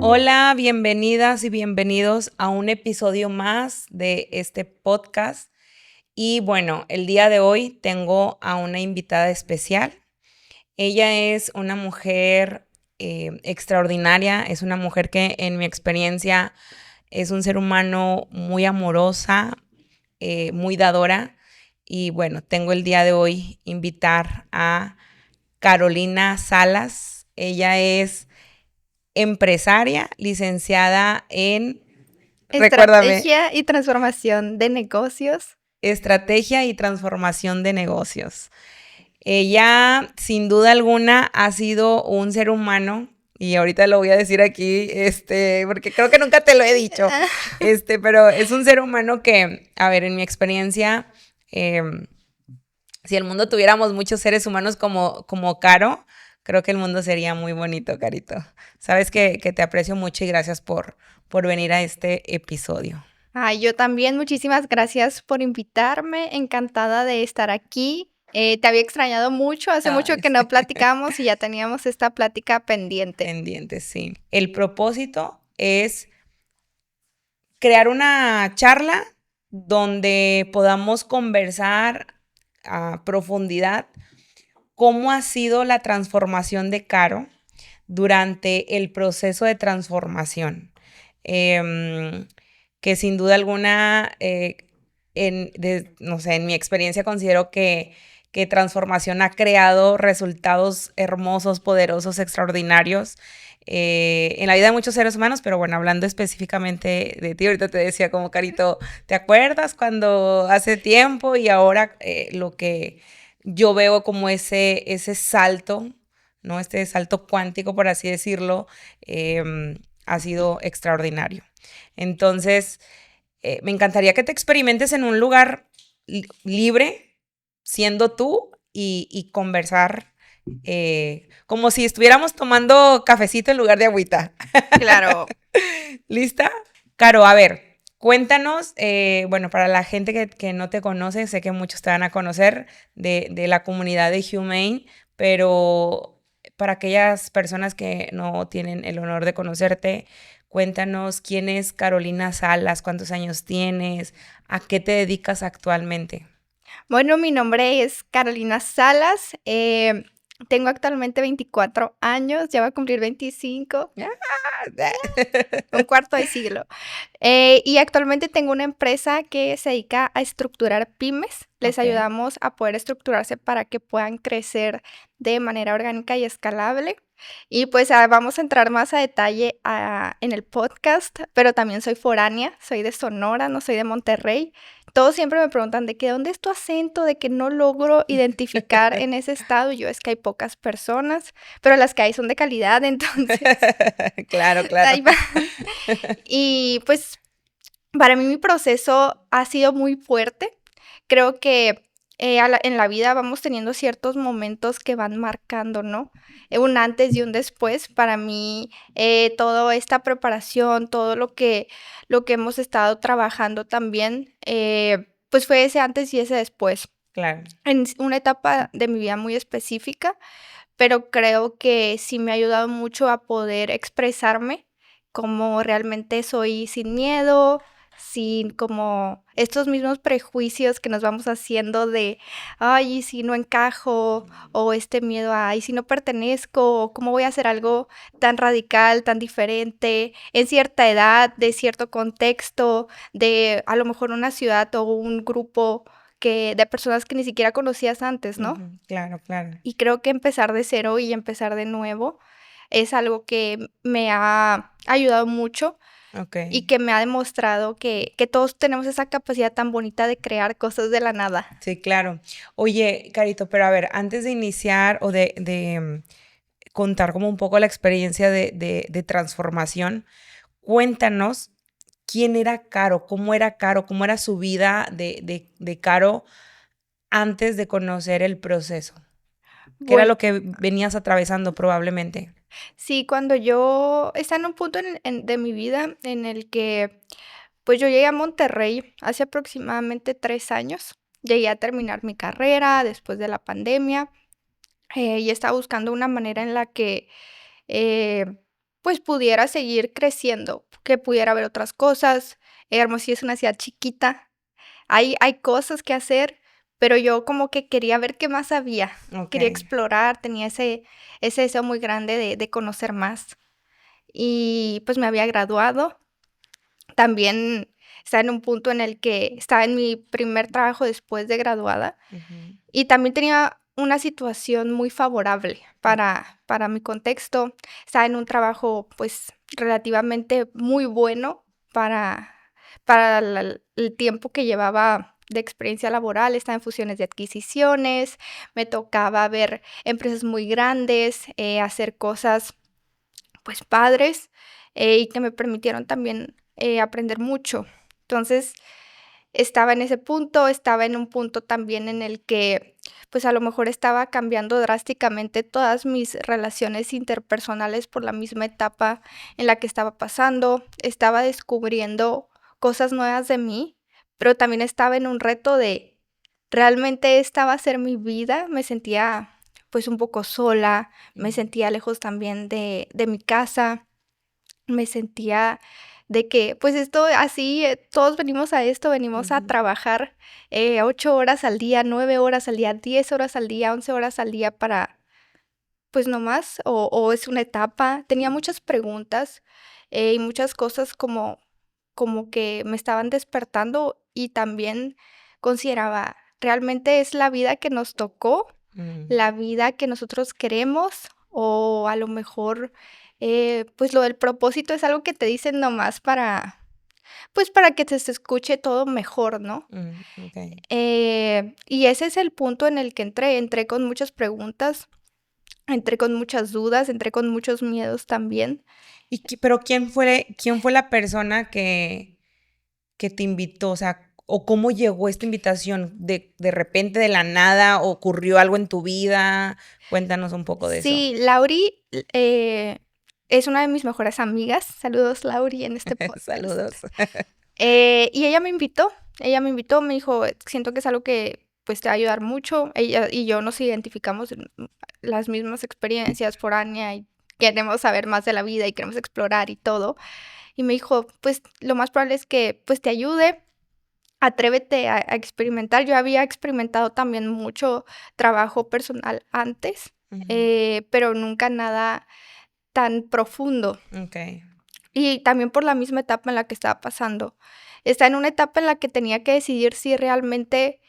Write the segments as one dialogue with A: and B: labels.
A: Hola, bienvenidas y bienvenidos a un episodio más de este podcast. Y bueno, el día de hoy tengo a una invitada especial. Ella es una mujer extraordinaria, es una mujer que en mi experiencia es un ser humano muy amorosa, muy dadora. Y bueno, tengo el día de hoy invitar a Carolina Salas. Ella es empresaria, licenciada en, recuérdame,
B: Estrategia y transformación de negocios.
A: estrategia y transformación de negocios. Ella, sin duda alguna, ha sido un ser humano, y ahorita lo voy a decir aquí, porque creo que nunca te lo he dicho, pero es un ser humano que, a ver, en mi experiencia, si el mundo tuviéramos muchos seres humanos como Caro, creo que el mundo sería muy bonito, Carito. Sabes que te aprecio mucho y gracias por venir a este episodio.
B: Ay, yo también, muchísimas gracias por invitarme, encantada de estar aquí. Te había extrañado mucho, hace mucho
A: Ay,
B: que no platicamos y ya teníamos esta plática pendiente.
A: pendiente, sí. El propósito es crear una charla donde podamos conversar a profundidad cómo ha sido la transformación de Caro durante el proceso de transformación. Em, que sin duda alguna, no sé, en mi experiencia considero que transformación ha creado resultados hermosos, poderosos, extraordinarios en la vida de muchos seres humanos, pero bueno, hablando específicamente de ti, ahorita te decía como Carito, ¿te acuerdas cuando hace tiempo y ahora lo que yo veo como ese salto, ¿no? Este salto cuántico, por así decirlo, ha sido extraordinario. Entonces, me encantaría que te experimentes en un lugar libre, siendo tú, y conversar como si estuviéramos tomando cafecito en lugar de agüita.
B: Claro.
A: ¿Lista? Caro, a ver, cuéntanos, bueno, para la gente que no te conoce, sé que muchos te van a conocer de la comunidad de Humane, pero para aquellas personas que no tienen el honor de conocerte, cuéntanos quién es Carolina Salas, cuántos años tienes, a qué te dedicas actualmente.
B: Bueno, mi nombre es Carolina Salas. Tengo actualmente 24 años, ya voy a cumplir 25. Un cuarto de siglo. Y actualmente tengo una empresa que se dedica a estructurar pymes. Les
A: Ok.
B: ayudamos a poder estructurarse para que puedan crecer de manera orgánica y escalable. Y pues vamos a entrar más a detalle en el podcast, pero también soy foránea, soy de Sonora, no soy de Monterrey. Todos siempre me preguntan de que dónde es tu acento, de que no logro identificar en ese estado. Y yo es que hay pocas personas, pero las que hay son de calidad, entonces
A: Claro, claro.
B: ahí va. Y pues para mí mi proceso ha sido muy fuerte. Creo que en la vida vamos teniendo ciertos momentos que van marcando, ¿no? Un antes y un después. Para mí, toda esta preparación, todo lo que hemos estado trabajando también, pues fue ese antes y ese después.
A: Claro.
B: En una etapa de mi vida muy específica, pero creo que sí me ha ayudado mucho a poder expresarme como realmente soy, sin miedo, sin como estos mismos prejuicios que nos vamos haciendo de, ay, ¿y si no encajo? O este miedo a, ay, si no pertenezco, o cómo voy a hacer algo tan radical, tan diferente, en cierta edad, de cierto contexto, de a lo mejor una ciudad o un grupo de personas que ni siquiera conocías antes, ¿no?
A: Ujú, claro, claro.
B: Y creo que empezar de cero y empezar de nuevo es algo que me ha ayudado mucho
A: Ok.
B: y que me ha demostrado que todos tenemos esa capacidad tan bonita de crear cosas de la nada.
A: Sí, claro. Oye, Carito, pero a ver, antes de iniciar o de contar como un poco la experiencia de transformación, cuéntanos quién era Caro, cómo era su vida de Caro antes de conocer el proceso. ¿Qué era
B: Buen
A: lo que venías atravesando probablemente?
B: Sí, cuando yo estaba en un punto de mi vida en el que, pues, yo llegué a Monterrey hace aproximadamente 3 años. Llegué a terminar mi carrera después de la pandemia, y estaba buscando una manera en la que, eh pues pudiera seguir creciendo, que pudiera ver otras cosas. Hermosillo es una ciudad chiquita, hay cosas que hacer, pero yo como que quería ver qué más había,
A: Ok.
B: quería explorar, tenía ese deseo muy grande de conocer más. Y pues me había graduado, también estaba en un punto en el que estaba en mi primer trabajo después de graduada,
A: Ujú.
B: y también tenía una situación muy favorable para mi contexto. Estaba en un trabajo, pues, relativamente muy bueno para el tiempo que llevaba de experiencia laboral. Estaba en fusiones de adquisiciones, me tocaba ver empresas muy grandes, hacer cosas, pues, padres, y que me permitieron también, aprender mucho. Entonces, estaba en ese punto, estaba en un punto también en el que, pues, a lo mejor estaba cambiando drásticamente todas mis relaciones interpersonales por la misma etapa en la que estaba pasando. Estaba descubriendo cosas nuevas de mí, pero también estaba en un reto de, ¿realmente esta va a ser mi vida? Me sentía, pues, un poco sola, me
A: Mm.
B: sentía lejos también de mi casa. Me sentía de que, pues, esto así, todos venimos a esto, venimos a
A: Ujú.
B: trabajar, 8 horas al día, 9 horas al día, 10 horas al día, 11 horas al día para, pues, nomás, o es una etapa. Tenía muchas preguntas, y muchas cosas como que me estaban despertando, y también consideraba, ¿realmente es la vida que nos tocó,
A: Mm.
B: la vida que nosotros queremos? O a lo mejor, pues, lo del propósito es algo que te dicen nomás para, pues, para que se escuche todo mejor, ¿no?
A: Okey.
B: Y ese es el punto en el que entré con muchas preguntas, entré con muchas dudas, entré con muchos miedos también.
A: Pero quién fue la persona que te invitó? O sea, o ¿cómo llegó esta invitación? ¿De repente, de la nada, ocurrió algo en tu vida? Cuéntanos un poco de eso.
B: Sí, Lauri, es una de mis mejores amigas. Saludos, Lauri, en este podcast.
A: Saludos.
B: Y ella me invitó, me dijo: "Siento que es algo que, pues, te va a ayudar mucho". Ella y yo nos identificamos en las mismas experiencias foránea, y queremos saber más de la vida, y queremos explorar y todo. Y me dijo: "Pues, lo más probable es que, pues, te ayude, atrévete a experimentar". Yo había experimentado también mucho trabajo personal antes,
A: Ujú.
B: pero nunca nada tan profundo.
A: Okey.
B: Y también por la misma etapa en la que estaba pasando. Estaba en una etapa en la que tenía que decidir si realmente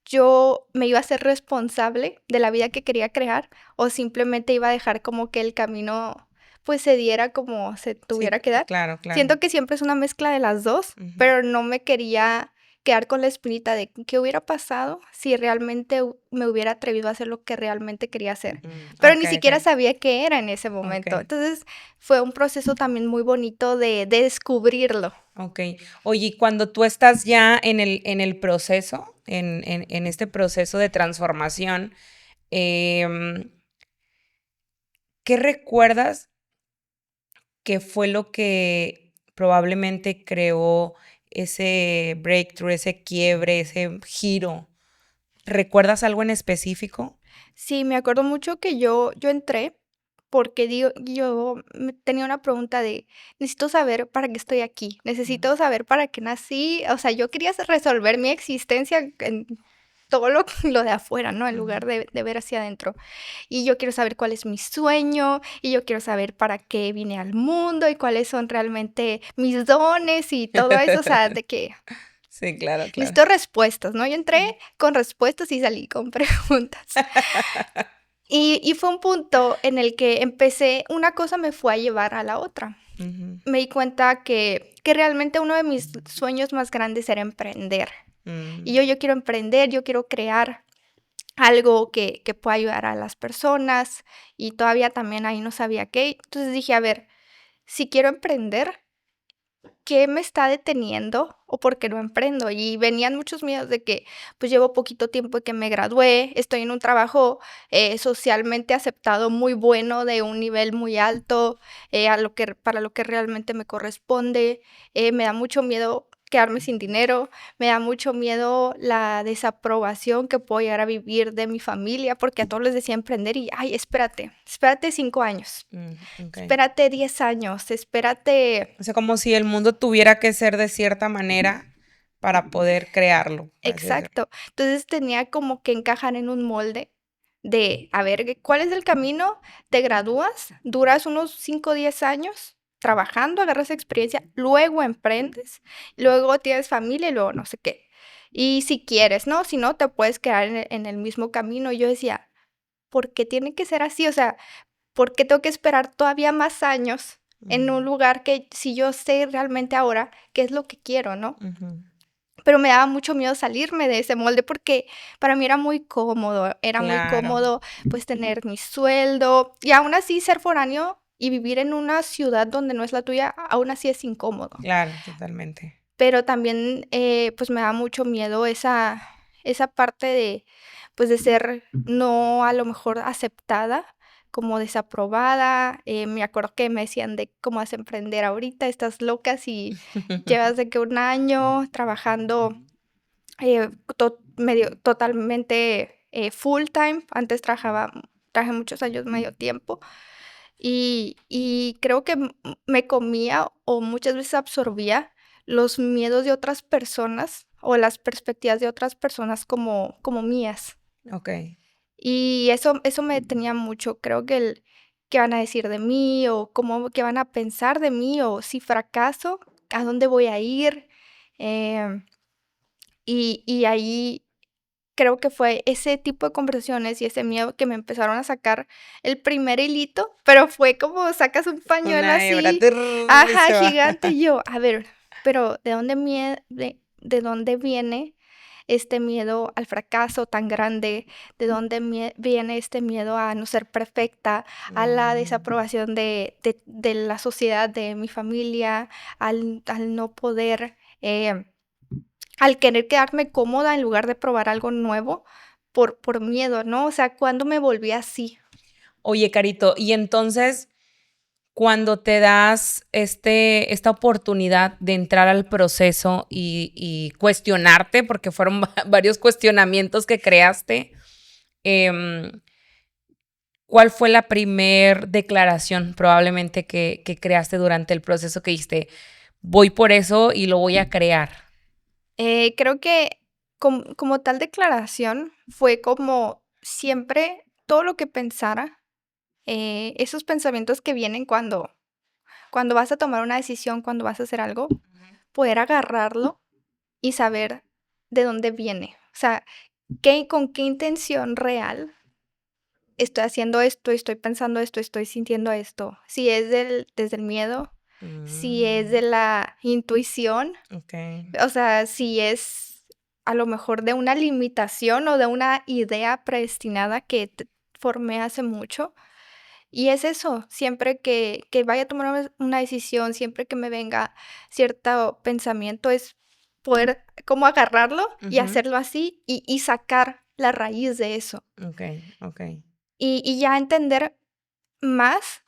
B: yo me iba a ser responsable de la vida que quería crear, o simplemente iba a dejar como que el camino, pues, se diera como se
A: Sí,
B: tuviera que dar.
A: claro, claro.
B: Siento que siempre es una mezcla de las 2,
A: Ujú.
B: pero no me quería quedar con la espinita de qué hubiera pasado si realmente me hubiera atrevido a hacer lo que realmente quería hacer, pero ni
A: Okey,
B: siquiera
A: okey,
B: sabía qué era en ese momento.
A: okey,
B: Entonces, fue un proceso también muy bonito de descubrirlo.
A: okey. Oye, y cuando tú estás ya en el proceso, en este proceso de transformación, em, ¿qué recuerdas que fue lo que probablemente creó ese breakthrough, ese quiebre, ese giro? ¿Recuerdas algo en específico?
B: Sí, me acuerdo mucho que yo entré porque yo tenía una pregunta de: "Necesito saber para qué estoy aquí,
A: Mm.
B: necesito saber para qué nací". O sea, yo quería resolver mi existencia en todo lo lo de afuera, ¿no? En
A: Ujú.
B: lugar de ver hacia adentro. Y yo quiero saber cuál es mi sueño, y yo quiero saber para qué vine al mundo, y cuáles son realmente mis dones y todo eso, o sea, de que
A: Sí, claro, claro.
B: necesito respuestas, ¿no? Yo
A: Mm.
B: entré con respuestas y salí con preguntas. Y fue un punto en el que empecé una cosa me fue a llevar a la otra.
A: Ujú.
B: Me di cuenta que realmente uno de mis sueños más grandes era emprender. Y
A: Mm.
B: yo quiero emprender, yo quiero crear algo que pueda ayudar a las personas, y todavía también ahí no sabía qué. Entonces dije: "A ver, si quiero emprender, ¿qué me está deteniendo o por qué no emprendo?". Y venían muchos miedos de que, pues, llevo poquito tiempo de que me gradué, estoy en un trabajo, socialmente aceptado muy bueno, de un nivel muy alto, a lo que para lo que realmente me corresponde. Me da mucho miedo, quedarme sin dinero, me da mucho miedo la desaprobación que puedo llegar a vivir de mi familia, porque a todos les decía emprender y, ay, espérate 5 años,
A: Okey.
B: espérate 10 años, espérate.
A: O sea, como si el mundo tuviera que ser de cierta manera para poder crearlo, por así decirlo.
B: Exacto. Entonces tenía como que encajar en un molde de, a ver, ¿cuál es el camino? Te gradúas, duras unos 5 o 10 años trabajando, agarras experiencia, luego emprendes, luego tienes familia y luego no sé qué. Y si quieres, ¿no? Si no, te puedes quedar en el mismo camino. Y yo decía, ¿por qué tiene que ser así? O sea, ¿por qué tengo que esperar todavía más años en un
A: Mm,
B: lugar que si yo sé realmente ahora qué es lo que quiero, ¿no?
A: ujú.
B: Pero me daba mucho miedo salirme de ese molde porque para mí era muy
A: Claro,
B: cómodo, pues, tener mi sueldo y aún así ser foráneo y vivir en una ciudad donde no es la tuya, aún así es incómodo.
A: claro, totalmente.
B: Pero también, pues, me da mucho miedo esa parte de, pues, de ser no, a lo mejor, aceptada, como desaprobada. Me acuerdo que me decían de: "¿Cómo vas a emprender ahorita? Estás loca si llevas de que un año trabajando, medio totalmente, full time". Antes trabajé muchos años medio tiempo, y creo que me comía, o muchas veces absorbía los miedos de otras personas, o las perspectivas de otras personas como mías.
A: Okey.
B: Y eso me detenía mucho. Creo que el qué van a decir de mí, o qué van a pensar de mí, o si fracaso, ¿a dónde voy a ir? Em, y ahí creo que fue ese tipo de conversaciones y ese miedo que me empezaron a sacar el primer hilito, pero fue como sacas un pañuelo
A: Una hebra,
B: así,
A: turr, y
B: ajá,
A: se va.
B: gigante, y yo, a ver, pero ¿de dónde viene este miedo al fracaso tan grande? ¿De dónde viene este miedo a no ser perfecta, a la
A: Mm,
B: desaprobación de la sociedad, de mi familia, al no poder, al querer quedarme cómoda en lugar de probar algo nuevo por miedo, ¿no? O sea, ¿cuándo me volví así?
A: Oye, Carito, y entonces, cuando te das esta oportunidad de entrar al proceso y cuestionarte, porque fueron varios cuestionamientos que creaste, em, ¿cuál fue la primer declaración probablemente que creaste durante el proceso que dijiste: "Voy por eso y lo voy a crear"?
B: Creo que como tal declaración fue como siempre todo lo que pensara, esos pensamientos que vienen cuando vas a tomar una decisión, cuando vas a hacer algo, poder agarrarlo y saber de dónde viene. O sea, con qué intención real estoy haciendo esto, estoy pensando esto, estoy sintiendo esto. Si es desde el miedo, si es
A: Mm,
B: de la intuición,
A: okey,
B: o sea, si es a lo mejor de una limitación o de una idea predestinada que formé hace mucho. Y es eso, siempre que vaya a tomar una decisión, siempre que me venga cierto pensamiento, es poder como agarrarlo y
A: ujú,
B: hacerlo así y sacar la raíz de eso.
A: okey, okey.
B: Y ya entender más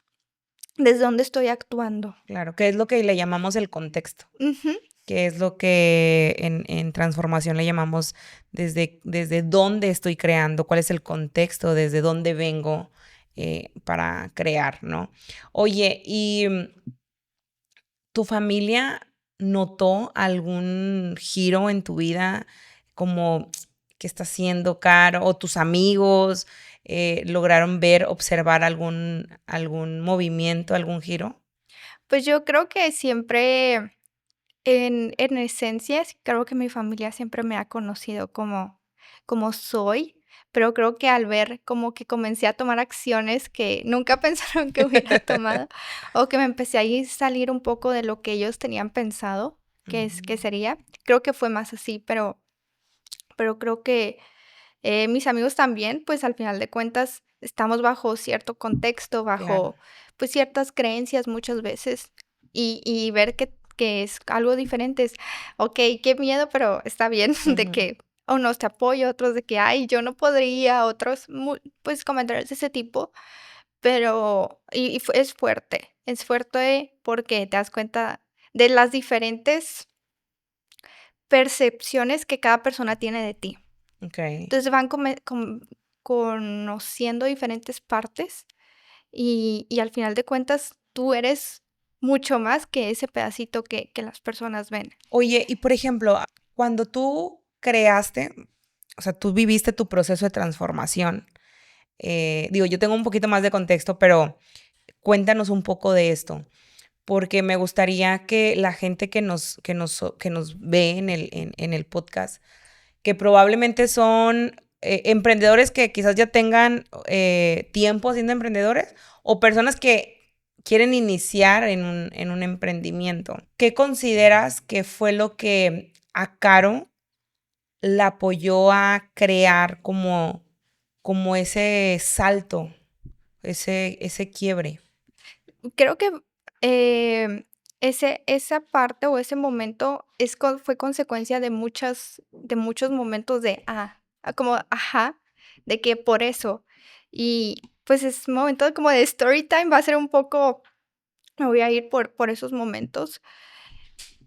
B: desde dónde estoy actuando.
A: Claro, ¿qué es lo que le llamamos el contexto?
B: Ujú,
A: ¿Qué es lo que en transformación le llamamos desde dónde estoy creando? ¿Cuál es el contexto? ¿Desde dónde vengo, para crear, no? Oye, y, ¿tu familia notó algún giro en tu vida, como qué está haciendo Caro, o tus amigos, lograron ver, observar algún movimiento, algún giro?
B: pues yo creo que siempre, en esencia, sí creo que mi familia siempre me ha conocido como soy, pero creo que al ver como que comencé a tomar acciones que nunca pensaron que hubiera tomado, o que me empecé a salir un poco de lo que ellos tenían pensado que
A: Ujú,
B: sería, creo que fue más así, pero creo que, mis amigos también, pues, al final de cuentas, estamos bajo cierto contexto,
A: claro.
B: bajo, pues, ciertas creencias muchas veces, y ver que es algo diferente es, okey, qué miedo, pero está bien, de
A: Ujú.
B: que unos te apoyo, otros de que: "Ay, yo no podría", otros pues, comentarios de ese tipo, pero es fuerte porque te das cuenta de las diferentes percepciones que cada persona tiene de ti.
A: Okey.
B: Entonces van conociendo diferentes partes y al final de cuentas tú eres mucho más que ese pedacito que las personas ven.
A: Oye, y por ejemplo, cuando tú creaste, o sea, tú viviste tu proceso de transformación, digo, yo tengo un poquito más de contexto, pero cuéntanos un poco de esto, porque me gustaría que la gente que nos ve en el podcast, que probablemente son, emprendedores que quizás ya tengan, tiempo siendo emprendedores, o personas que quieren iniciar en un emprendimiento. ¿Qué consideras que fue lo que a Caro la apoyó a crear como ese salto, ese quiebre?
B: Creo que, esa parte o ese momento fue consecuencia de muchos momentos de, como, ajá, de que por eso. Y, pues, es momento como de story time, va a ser un poco me voy a ir por esos momentos.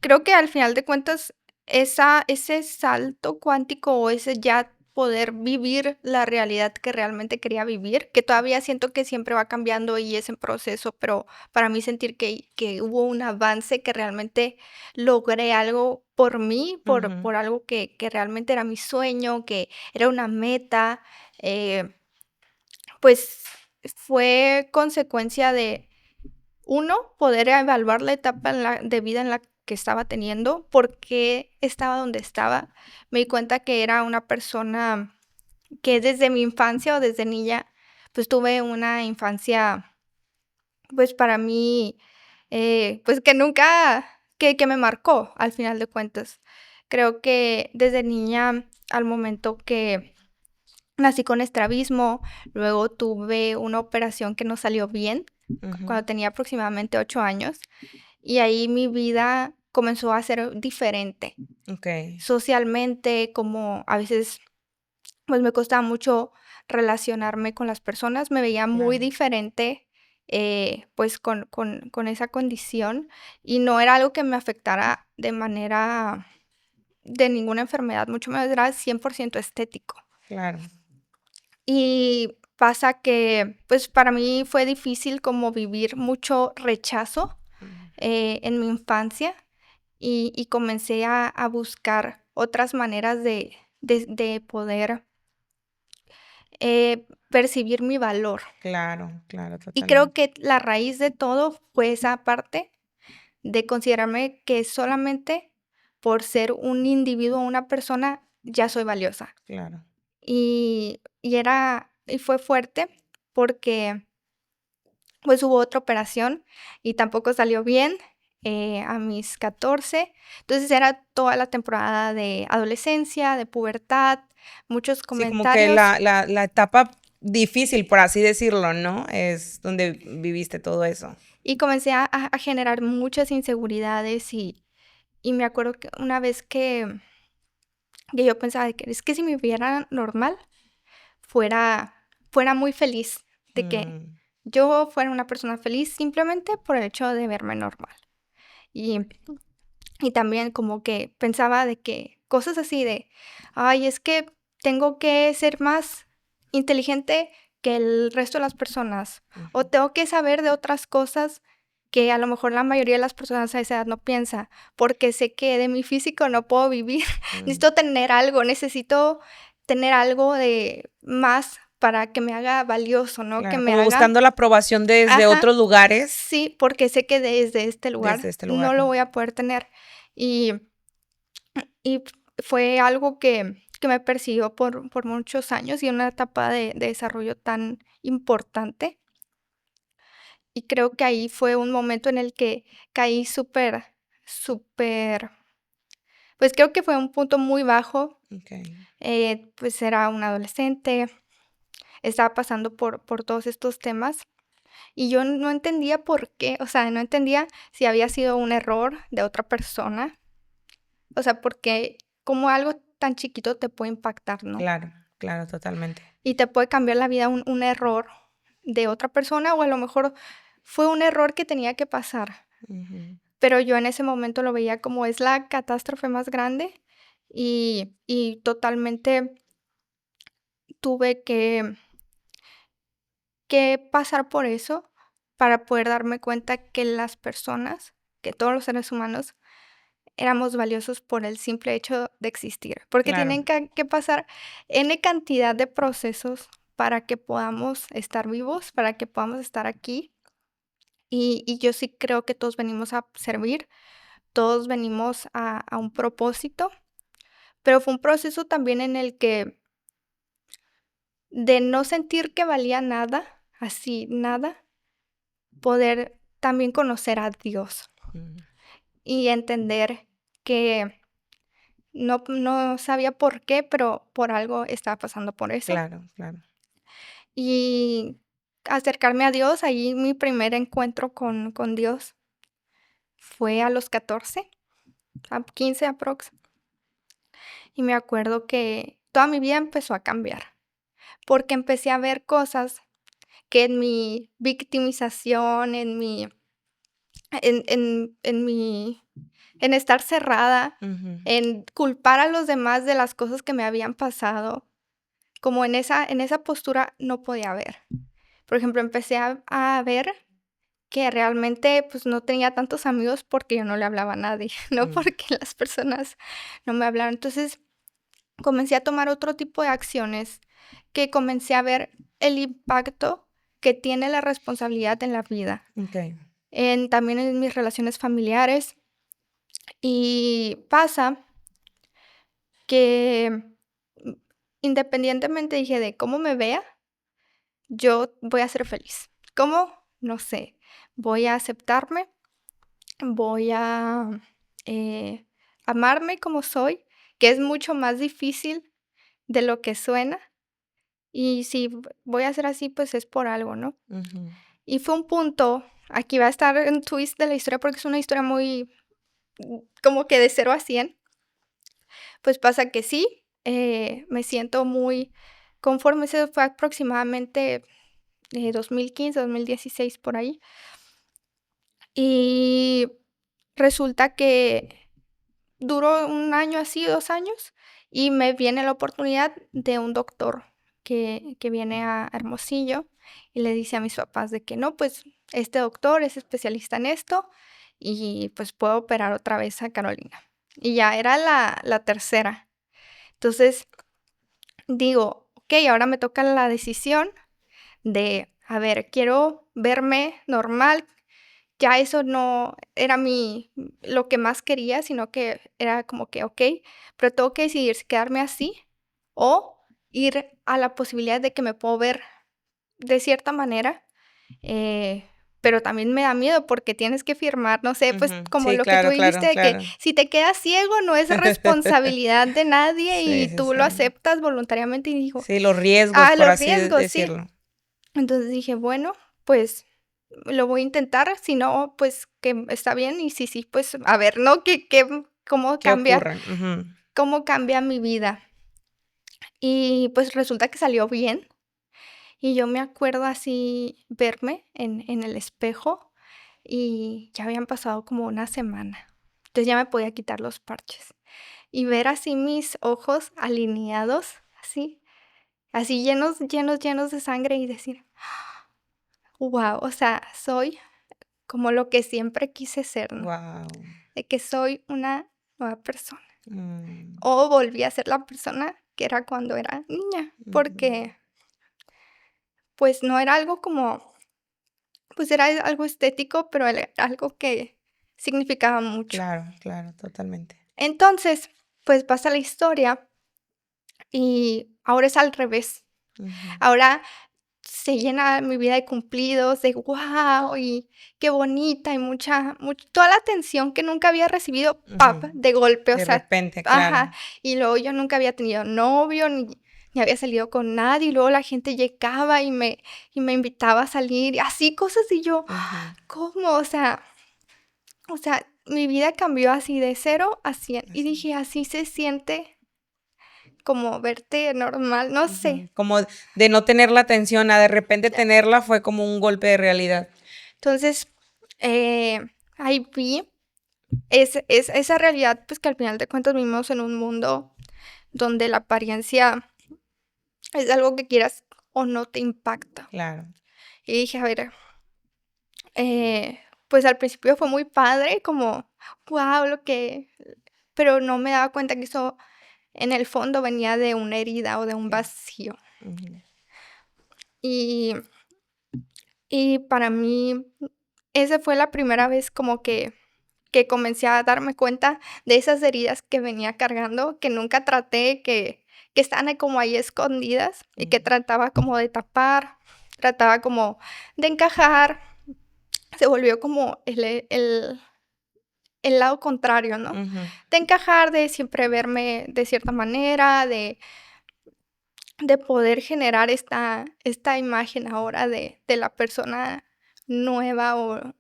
B: Creo que al final de cuentas, ese salto cuántico o ese ya poder vivir la realidad que realmente quería vivir, que todavía siento que siempre va cambiando y es en proceso, pero para mí sentir que hubo un avance, que realmente logré algo por mí,
A: Ujú,
B: por algo que realmente era mi sueño, que era una meta, pues fue consecuencia de uno, poder evaluar la etapa de vida en la que estaba teniendo, por qué estaba donde estaba. Me di cuenta que era una persona que desde mi infancia o desde niña, pues tuve una infancia, pues para mí, pues que nunca, que me marcó al final de cuentas. Creo que desde niña, al momento que nací con estrabismo, luego tuve una operación que no salió bien
A: ujú.
B: cuando tenía aproximadamente 8 años. Y ahí mi vida comenzó a ser diferente.
A: Okey,
B: Socialmente, como a veces, pues, me costaba mucho relacionarme con las personas, me veía muy
A: claro,
B: diferente, pues, con esa condición, y no era algo que me afectara de manera de ninguna enfermedad, mucho menos, era 100% estético.
A: claro.
B: Y pasa que, pues, para mí fue difícil como vivir mucho rechazo,
A: Ujú,
B: en mi infancia. Y comencé a buscar otras maneras de poder, percibir mi valor.
A: claro, claro,
B: Y creo
A: totalmente.
B: que la raíz de todo fue esa parte de considerarme que solamente por ser un individuo, una persona, ya soy valiosa.
A: Claro.
B: Y fue fuerte porque, pues, hubo otra operación y tampoco salió bien, a mis 14. Entonces, era toda la temporada de adolescencia, de pubertad, muchos
A: Sí, como que
B: comentarios,
A: la etapa difícil, por así decirlo, ¿no? Es donde viviste todo eso.
B: y comencé a generar muchas inseguridades, y me acuerdo que una vez que yo pensaba de que es que si me viera normal, fuera fuera muy feliz, de que
A: Mm,
B: yo fuera una persona feliz simplemente por el hecho de verme normal. Y Y también como que pensaba de que cosas así de: "Ay, es que tengo que ser más inteligente que el resto de las personas, o
A: ujú,
B: tengo que saber de otras cosas que a lo mejor la mayoría de las personas a esa edad no piensa, porque sé que de mi físico no puedo vivir,
A: mm.
B: necesito tener algo, necesito tener algo de más para que me haga valioso, ¿no? Que
A: Claro,
B: me
A: como
B: haga".
A: buscando la aprobación desde
B: Ajá.
A: otros lugares,
B: Sí, porque sé que desde este
A: desde
B: lugar
A: este
B: no
A: lugar,
B: lo
A: ¿no?
B: voy a poder tener. Y y fue algo que me persiguió por muchos años y una etapa de desarrollo tan importante. Y creo que ahí fue un momento en el que caí súper súper, pues, creo que fue un punto muy bajo,
A: Okey.
B: pues, era una adolescente, estaba pasando por todos estos temas. Y yo no entendía por qué, o sea, no entendía si había sido un error de otra persona, o sea, porque como algo tan chiquito te puede impactar, ¿no?
A: Claro, claro, totalmente.
B: Y te puede cambiar la vida un error de otra persona, o a lo mejor fue un error que tenía que pasar,
A: Ujú.
B: pero yo en ese momento lo veía como es la catástrofe más grande, y totalmente tuve que pasar por eso para poder darme cuenta que las personas, que todos los seres humanos éramos valiosos por el simple hecho de existir, porque
A: Claro,
B: tienen que pasar N cantidad de procesos para que podamos estar vivos, para que podamos estar aquí, y yo sí creo que todos venimos a servir, todos venimos a un propósito, pero fue un proceso también en el que de no sentir que valía nada, así, nada, poder también conocer a Dios
A: mm,
B: y entender que no sabía por qué, pero por algo estaba pasando por eso.
A: claro, claro.
B: Y acercarme a Dios, ahí mi primer encuentro con Dios fue a los 14, a 15 aprox. Y me acuerdo que toda mi vida empezó a cambiar, porque empecé a ver cosas que en mi victimización, en estar cerrada,
A: Ujú,
B: en culpar a los demás de las cosas que me habían pasado, como en esa postura no podía ver. Por ejemplo, empecé a ver que realmente, pues, no tenía tantos amigos porque yo no le hablaba a nadie, no
A: mm,
B: porque las personas no me hablaran. Entonces, comencé a tomar otro tipo de acciones, que comencé a ver el impacto que tiene la responsabilidad en la vida,
A: okey,
B: también en mis relaciones familiares. Y pasa que, mm, independientemente, dije, de cómo me vea, yo voy a ser feliz. ¿Cómo? No sé. Voy a aceptarme, voy a, eh, amarme como soy, que es mucho más difícil de lo que suena, y si voy a ser así, pues es por algo, ¿no?
A: ujú,
B: Y fue un punto, aquí va a estar un twist de la historia, porque es una historia muy, como que de 0 a 100. Pues pasa que sí, me siento muy conforme, eso fue aproximadamente, 2015, 2016 por ahí. Y resulta que duró un año así, 2 años, y me viene la oportunidad de un doctor que viene a Hermosillo, y le dice a mis papás de que: "No, pues, este doctor es especialista en esto, y, pues, puedo operar otra vez a Carolina". Y ya era la tercera. Entonces, digo: "Okey, ahora me toca la decisión de, a ver, quiero verme normal". Ya eso no era lo que más quería, sino que era como que, okey, pero tengo que decidir si quedarme así o ir a la posibilidad de que me puedo ver de cierta manera, eh, pero también me da miedo porque tienes que firmar, no sé, pues,
A: ujú.
B: como
A: Sí,
B: lo que tú
A: claro, claro,
B: dijiste de que
A: claro.
B: si te quedas ciego no es responsabilidad de nadie
A: Sí,
B: y
A: sí,
B: tú lo
A: sí.
B: aceptas voluntariamente, y digo,
A: Sí, los riesgos, por
B: los
A: así
B: riesgos, sí.
A: decirlo.
B: Entonces dije: "Bueno, pues lo voy a intentar, si no, pues que está bien, y si sí, pues a ver, ¿no? Cómo
A: ¿Qué
B: cambia
A: ocurre? Ujú.
B: mi vida". Y pues resulta que salió bien, y yo me acuerdo así verme en el espejo, y ya habían pasado como una semana. Entonces ya me podía quitar los parches, y ver así mis ojos alineados, así llenos, llenos, llenos de sangre, y decir: "Guau", o sea, soy como lo que siempre quise ser, ¿no?
A: Guau.
B: De que soy una nueva persona,
A: Mm,
B: o volví a ser la persona que era cuando era niña,
A: ujú.
B: porque, pues, no era algo como, pues, era algo estético, pero era algo que significaba mucho.
A: Claro, claro, totalmente.
B: Entonces, pues, pasa la historia y ahora es al revés.
A: Ujú,
B: Ahora se llena mi vida de cumplidos, de guau, y qué bonita, y toda la atención que nunca había recibido, ¡pap!,
A: ujú.
B: de golpe, o
A: De
B: sea,
A: repente, claro.
B: ajá. Y luego yo nunca había tenido novio, ni había salido con nadie, y luego la gente llegaba y me invitaba a salir, y así cosas, y yo,
A: Ujú.
B: ¿cómo? O sea, mi vida cambió así de 0 a 100 y
A: Así.
B: dije: "Así se siente como verte normal", no
A: Ujú.
B: sé.
A: Como de no tener la atención a de repente tenerla fue como un golpe de realidad.
B: Entonces, ahí vi es esa realidad, pues, que al final de cuentas vivimos en un mundo donde la apariencia es algo que quieras o no te impacta.
A: Claro.
B: Y dije: "A ver", pues, al principio fue muy padre, como, guau, lo que pero no me daba cuenta que eso en el fondo venía de una herida o de un
A: Sí.
B: vacío.
A: Ujú.
B: Y para mí, esa fue la primera vez como que comencé a darme cuenta de esas heridas que venía cargando, que nunca traté, que estaban ahí como ahí escondidas y que
A: Ujú.
B: trataba como de tapar, trataba como de encajar. Se volvió como el lado contrario, ¿no?
A: Ujú.
B: De encajar, de siempre verme de cierta manera, de poder generar esta imagen ahora de la persona nueva o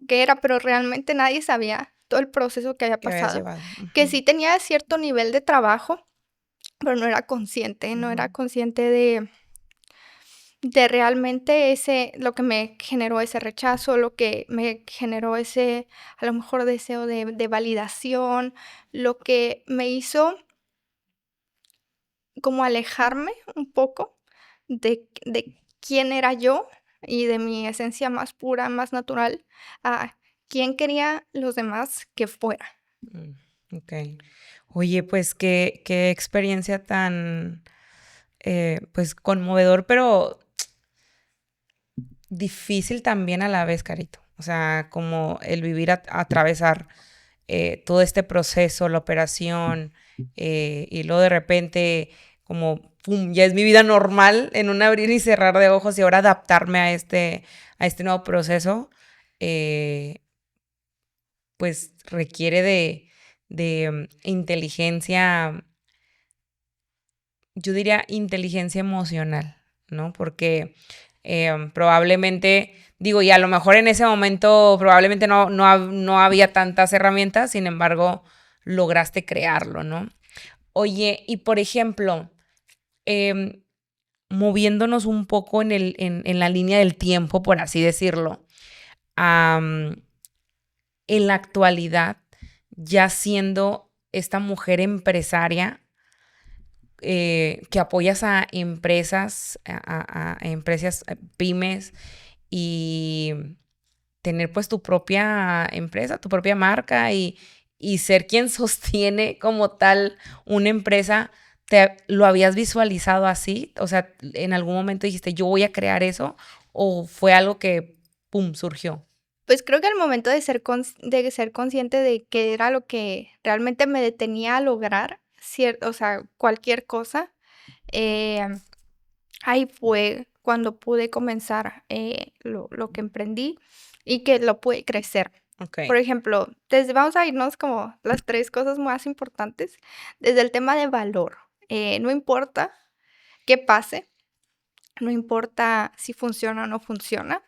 B: que era, pero realmente nadie sabía todo el proceso que había
A: Que habías
B: pasado,
A: llevado.
B: que
A: Ujú.
B: sí tenía cierto nivel de trabajo, pero no era
A: Ujú.
B: consciente de realmente ese lo que me generó ese rechazo, lo que me generó ese, a lo mejor, deseo de validación, lo que me hizo como alejarme un poco de quién era yo y de mi esencia más pura, más natural, a quién quería los demás que fuera.
A: Mm, okey. Oye, pues, qué experiencia tan, pues, conmovedor, pero difícil también a la vez, Carito. O sea, como el vivir atravesar, todo este proceso, la operación, y luego de repente como, pum, ya es mi vida normal en un abrir y cerrar de ojos y ahora adaptarme a este nuevo proceso, eh, pues requiere de inteligencia, yo diría inteligencia emocional, ¿no? Porque, probablemente, digo, y a lo mejor en ese momento probablemente no había tantas herramientas, sin embargo, lograste crearlo, ¿no? Oye, y por ejemplo, em, moviéndonos un poco en la línea del tiempo, por así decirlo, am, en la actualidad, ya siendo esta mujer empresaria, que apoyas a empresas, a empresas, pymes y tener, pues, tu propia empresa, tu propia marca y ser quien sostiene como tal una empresa, ¿lo habías visualizado así? O sea, ¿en algún momento dijiste: "Yo voy a crear eso", o fue algo que, pum, surgió?
B: Pues creo que al momento de ser consciente de qué era lo que realmente me detenía a lograr o sea, cualquier cosa, em, ahí fue cuando pude comenzar, lo que emprendí y que lo pude crecer. Por
A: Okey.
B: ejemplo, vamos a irnos como las 3 cosas más importantes, desde el tema de valor, no importa qué pase, no importa si funciona o no funciona,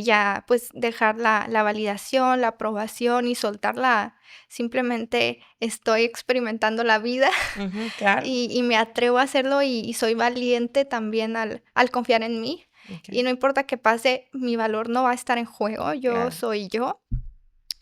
B: ya, pues, dejar la validación, la aprobación y soltarla, simplemente estoy experimentando la vida
A: Ujú, claro.
B: y me atrevo a hacerlo y soy valiente también al confiar en mí, y
A: Okey,
B: no importa qué pase, mi valor no va a estar en juego, yo
A: claro.
B: soy yo,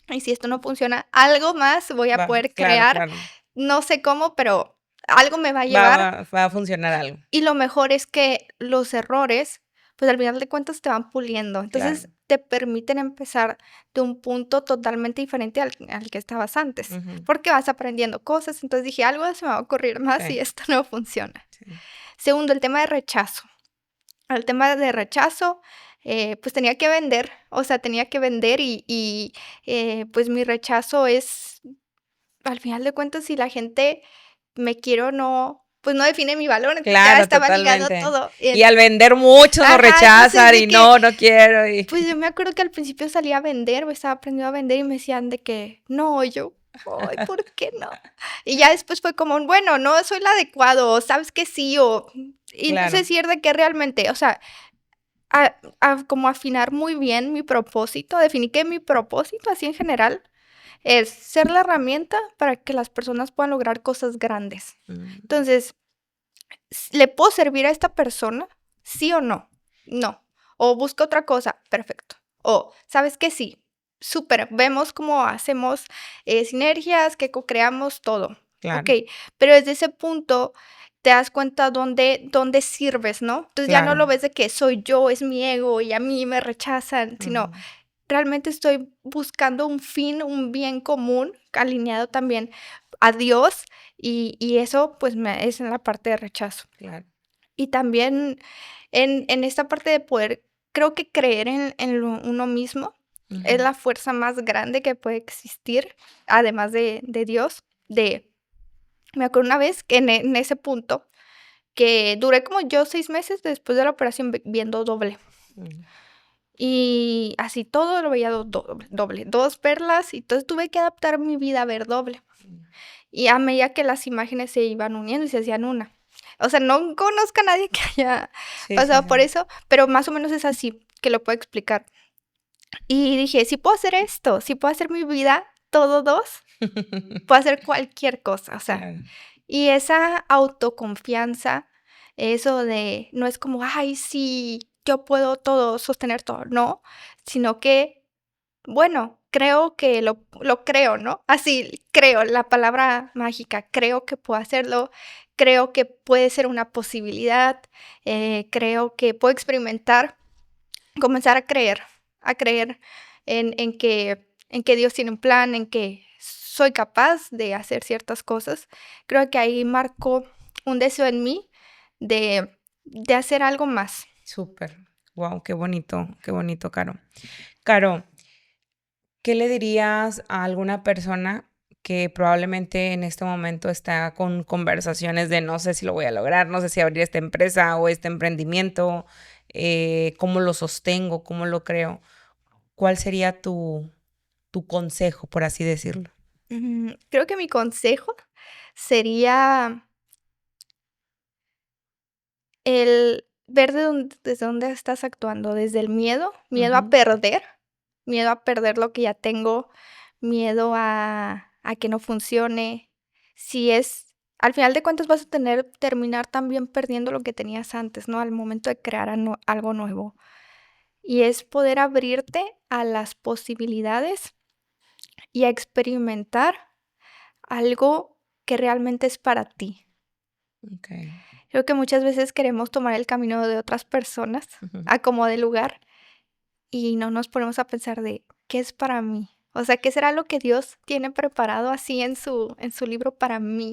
B: y si esto no funciona, algo más voy a
A: Va,
B: poder
A: claro,
B: crear,
A: claro.
B: no sé cómo, pero algo me va a
A: Va
B: llevar,
A: va va a funcionar algo.
B: y lo mejor es que los errores, pues, al final de cuentas te van puliendo.
A: Claro.
B: Entonces, te permiten empezar de un punto totalmente diferente al que estabas antes,
A: Ujú.
B: porque vas aprendiendo cosas. Entonces dije: "Algo se me va a ocurrir más
A: Sí,
B: si esto no funciona".
A: sí.
B: Segundo, el tema de rechazo. El tema de rechazo, pues, tenía que vender, o sea, tenía que vender pues, mi rechazo es, al final de cuentas, si la gente me quiere o no, pues, no define mi valor, entonces ya
A: Claro,
B: estaba ligado
A: totalmente.
B: todo.
A: Y al vender muchos nos
B: Ajá, entonces
A: rechazan
B: de
A: y
B: que,
A: no, no quiero y
B: pues, yo me acuerdo que al principio salía a vender, o estaba aprendiendo a vender y me decían de que: "No", y yo: "Ay, ¿por qué no?". Y ya después fue como un: "Bueno, no soy la adecuado", o "Sabes que sí", y no sé
A: claro.
B: decir de qué realmente, o sea, como afinar muy bien mi propósito, definir que mi propósito, así en general, es ser la herramienta para que las personas puedan lograr cosas grandes.
A: Mm,
B: Entonces, ¿le puedo servir a esta persona? ¿Sí o no? No. O busca otra cosa, perfecto. O, ¿sabes qué? Sí. súper, vemos cómo hacemos, sinergias, que co-creamos todo,
A: Claro,
B: okey, pero desde ese punto te das cuenta dónde sirves, ¿no? Entonces, ya no
A: claro.
B: lo ves de que soy yo, es mi ego y a mí me rechazan, sino
A: Ujú.
B: realmente estoy buscando un fin, un bien común, alineado también a Dios, y eso, pues, me es en la parte de rechazo.
A: Claro.
B: Y también en esta parte de poder, creo que creer en lo uno mismo es
A: Ujú.
B: la fuerza más grande que puede existir, además de Dios, de me acuerdo una vez que en ese punto, que duré como yo 6 meses después de la operación viendo doble.
A: Mm.
B: Y así todo lo veía doble, 2 perlas, y entonces tuve que adaptar mi vida a ver doble.
A: Mm.
B: Y a medida que las imágenes se iban uniendo y se hacían una. O sea, no conozco a nadie que haya
A: Sí, sí,
B: pasado por
A: sí.
B: eso, pero más o menos es así, que lo puedo explicar. Y dije: "Si puedo hacer esto, si puedo hacer mi vida todo 2, puedo hacer cualquier cosa", o sea,
A: Claro.
B: y esa autoconfianza, eso de no es como: "Ay, sí, yo puedo todo, sostener todo", no, sino que bueno, creo que lo creo, ¿no? Así, creo, la palabra mágica, creo que puedo hacerlo, creo que puede ser una posibilidad, creo que puedo experimentar, comenzar a creer en que Dios tiene un plan, en que soy capaz de hacer ciertas cosas. Creo que ahí marcó un deseo en mí de hacer algo más.
A: Súper. Wow, qué bonito, Caro. Caro, ¿qué le dirías a alguna persona que probablemente en este momento está con conversaciones de no sé si lo voy a lograr, no sé si abrir esta empresa o este emprendimiento, cómo lo sostengo, cómo lo creo? ¿Cuál sería tu consejo, por así decirlo?
B: Creo que mi consejo sería el ver desde dónde estás actuando, desde el miedo,
A: Ujú.
B: miedo a perder lo que ya tengo, miedo a que no funcione. Si es al final de cuentas vas a terminar también perdiendo lo que tenías antes, ¿no? Al momento de crear algo nuevo. Y es poder abrirte a las posibilidades y a experimentar algo que realmente es para ti.
A: Okey.
B: Creo que muchas veces queremos tomar el camino de otras personas,
A: Ujú.
B: a como de lugar, y no nos ponemos a pensar de, ¿qué es para mí? O sea, ¿qué será lo que Dios tiene preparado así en su libro para mí,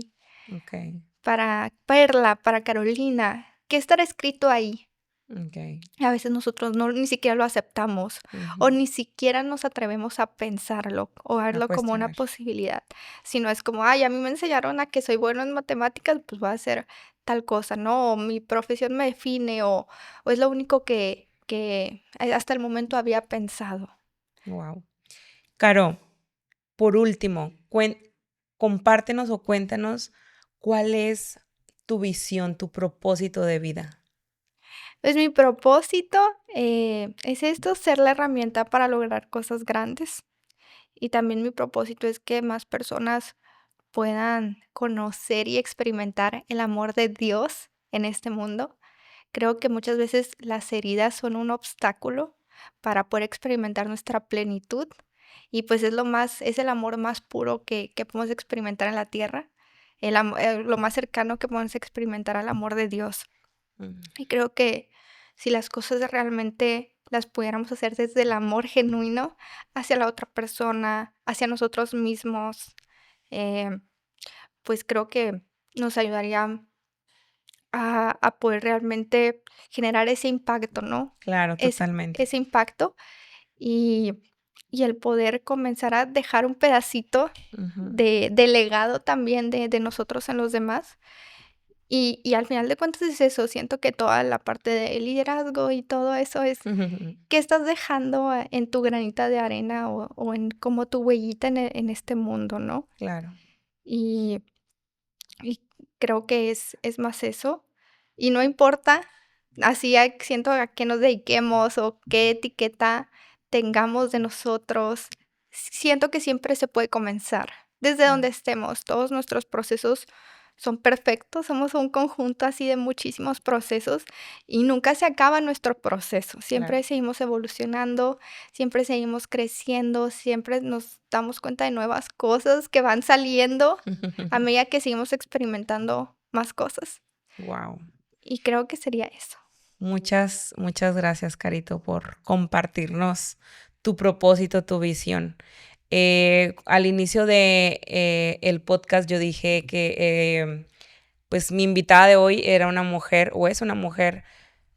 A: Okey,
B: para Perla, para Carolina? ¿Qué estará escrito ahí?
A: okey.
B: Y a veces nosotros no ni siquiera lo aceptamos, o
A: Ujú.
B: ni siquiera nos atrevemos a pensarlo, o a
A: A
B: verlo como una
A: cuestionar.
B: posibilidad, sino es como: "Ay, a mí me enseñaron a que soy bueno en matemáticas, pues voy a hacer tal cosa", ¿no? O mi profesión me define, o es lo único que hasta el momento había pensado.
A: Wow. Caro, por último, compártenos o cuéntanos cuál es tu visión, tu propósito de vida.
B: Pues mi propósito, es esto, ser la herramienta para lograr cosas grandes, y también mi propósito es que más personas puedan conocer y experimentar el amor de Dios en este mundo. Creo que muchas veces las heridas son un obstáculo para poder experimentar nuestra plenitud y pues es el amor más puro que podemos experimentar en la tierra, lo más cercano que podemos experimentar al amor de Dios.
A: Ujú.
B: Y creo que si las cosas realmente las pudiéramos hacer desde el amor genuino hacia la otra persona, hacia nosotros mismos, em, pues creo que nos ayudaría a poder realmente generar ese impacto, ¿no?
A: Claro,
B: Ese
A: totalmente.
B: impacto y el poder comenzar a dejar un pedacito
A: Ujú.
B: de legado también de nosotros en los demás. Y al final de cuentas es eso, siento que toda la parte de liderazgo y todo eso es, ¿qué estás dejando en tu granita de arena o en como tu huellita en este mundo, no?
A: Claro.
B: Y Y creo que es más eso, y no importa, así siento a qué nos dediquemos o qué etiqueta tengamos de nosotros, siento que siempre se puede comenzar, desde donde
A: Claro.
B: estemos, todos nuestros procesos son perfectos, somos un conjunto así de muchísimos procesos y nunca se acaba nuestro proceso.
A: Claro.
B: Siempre seguimos evolucionando, siempre seguimos creciendo, siempre nos damos cuenta de nuevas cosas que van saliendo a medida que seguimos experimentando más cosas.
A: Wow.
B: Y creo que sería eso.
A: Muchas, muchas gracias, Carito, por compartirnos tu propósito, tu visión. Al inicio de el podcast yo dije que pues mi invitada de hoy era una mujer, o es una mujer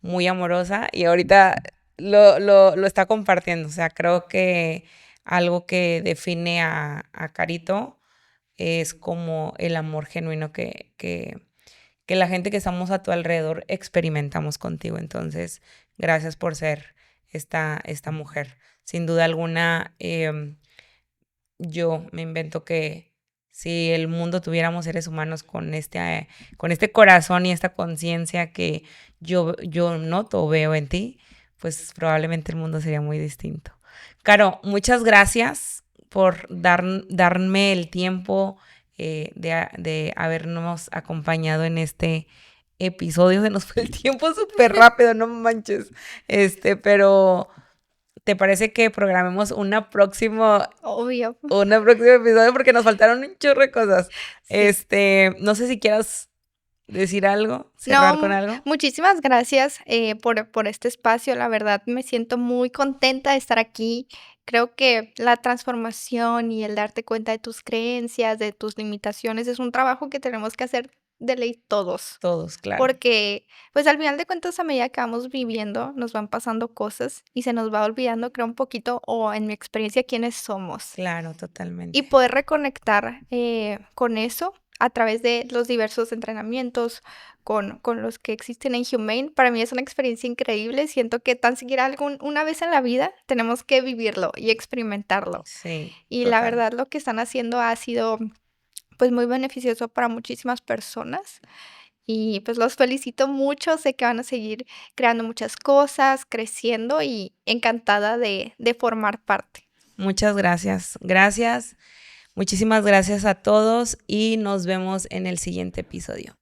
A: muy amorosa, y ahorita lo está compartiendo. O sea, creo que algo que define a Carito es como el amor genuino que la gente que estamos a tu alrededor experimentamos contigo. Entonces, gracias por ser esta mujer. Sin duda alguna, yo me invento que si el mundo tuviéramos seres humanos con este corazón y esta conciencia que yo noto o veo en ti, pues probablemente el mundo sería muy distinto. Caro, muchas gracias por darme el tiempo de habernos acompañado en este episodio. Se nos fue el tiempo súper rápido, no manches. Pero ¿te parece que programemos
B: Obvio.
A: una próxima episodio? Porque nos faltaron un chorro de cosas.
B: Sí.
A: No sé si quieras decir algo,
B: No,
A: cerrar con algo.
B: muchísimas gracias por este espacio. La verdad, me siento muy contenta de estar aquí. Creo que la transformación y el darte cuenta de tus creencias, de tus limitaciones, es un trabajo que tenemos que hacer de ley todos.
A: Todos, claro.
B: Porque, pues al final de cuentas, a medida que vamos viviendo, nos van pasando cosas y se nos va olvidando, creo, un poquito, o en mi experiencia, quiénes somos.
A: Claro,
B: Y
A: totalmente.
B: poder reconectar con eso a través de los diversos entrenamientos con los que existen en Humane, para mí es una experiencia increíble. Siento que tan siquiera una vez en la vida tenemos que vivirlo y experimentarlo.
A: Sí,
B: Y la
A: total.
B: verdad, lo que están haciendo ha sido pues muy beneficioso para muchísimas personas. Y pues los felicito mucho, sé que van a seguir creando muchas cosas, creciendo y encantada de formar parte.
A: Muchas gracias. Gracias. Muchísimas gracias a todos y nos vemos en el siguiente episodio.